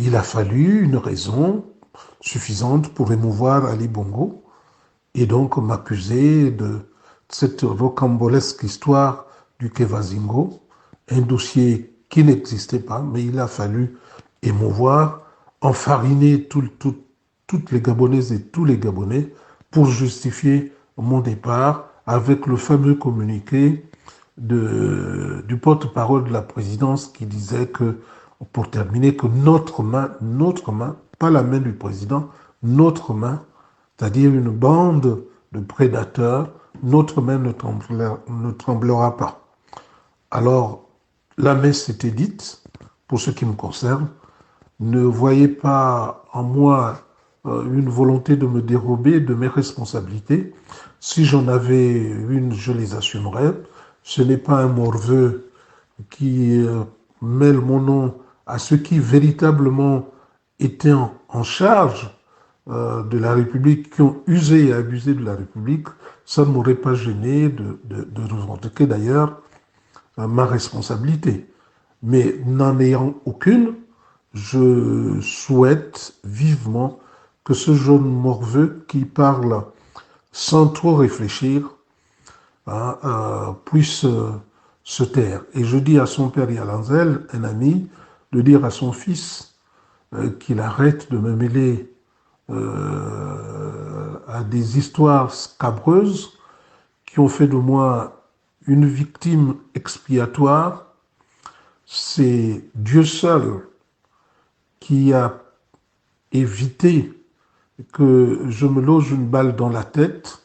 il a fallu une raison suffisante pour émouvoir Ali Bongo et donc m'accuser de cette rocambolesque histoire du Kevazingo, un dossier qui n'existait pas, mais il a fallu émouvoir, enfariner toutes les Gabonaises et tous les Gabonais pour justifier mon départ avec le fameux communiqué du porte-parole de la présidence qui disait que, pour terminer, que notre main, pas la main du président, notre main, c'est-à-dire une bande de prédateurs, notre main ne tremblera pas. Alors, la messe était dite, pour ce qui me concerne. Ne voyez pas en moi une volonté de me dérober de mes responsabilités. Si j'en avais une, je les assumerais. Ce n'est pas un morveux qui mêle mon nom à ceux qui véritablement étaient en charge de la République, qui ont usé et abusé de la République. Ça ne m'aurait pas gêné de revendiquer d'ailleurs ma responsabilité. Mais n'en ayant aucune, je souhaite vivement que ce jeune morveux qui parle sans trop réfléchir puisse se taire. Et je dis à son père Yalanzel, un ami, de dire à son fils qu'il arrête de me mêler à des histoires scabreuses qui ont fait de moi une victime expiatoire. C'est Dieu seul qui a évité que je me loge une balle dans la tête,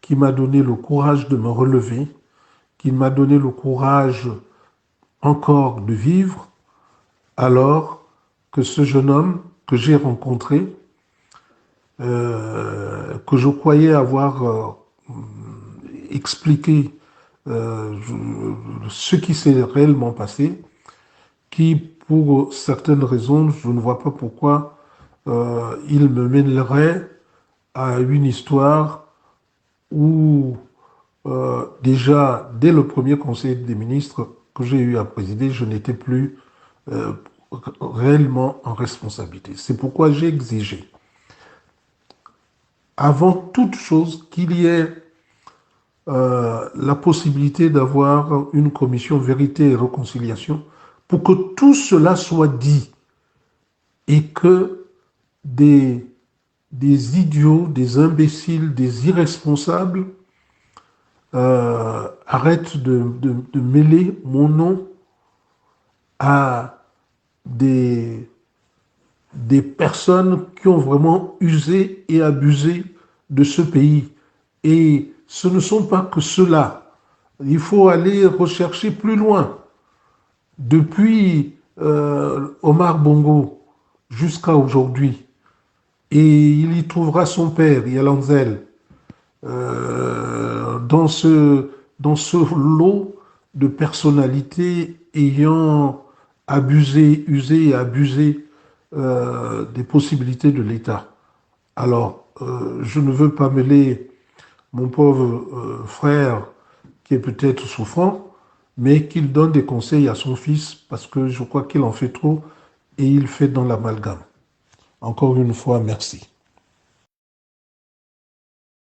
qui m'a donné le courage de me relever, qui m'a donné le courage encore de vivre, alors que ce jeune homme que j'ai rencontré, que je croyais avoir expliqué ce qui s'est réellement passé, qui, pour certaines raisons, je ne vois pas pourquoi, il me mènerait à une histoire où, déjà, dès le premier conseil des ministres que j'ai eu à présider, je n'étais plus euh, réellement en responsabilité. C'est pourquoi j'ai exigé, avant toute chose, qu'il y ait la possibilité d'avoir une commission vérité et réconciliation pour que tout cela soit dit et que des, des idiots, des imbéciles, des irresponsables arrêtent de mêler mon nom à des personnes qui ont vraiment usé et abusé de ce pays. Et ce ne sont pas que ceux-là. Il faut aller rechercher plus loin. Depuis Omar Bongo jusqu'à aujourd'hui, et il y trouvera son père, Yalanzel, dans ce lot de personnalités ayant abusé, usé et abusé des possibilités de l'État. Alors, je ne veux pas mêler mon pauvre frère qui est peut-être souffrant, mais qu'il donne des conseils à son fils parce que je crois qu'il en fait trop et il fait dans l'amalgame. Encore une fois, merci.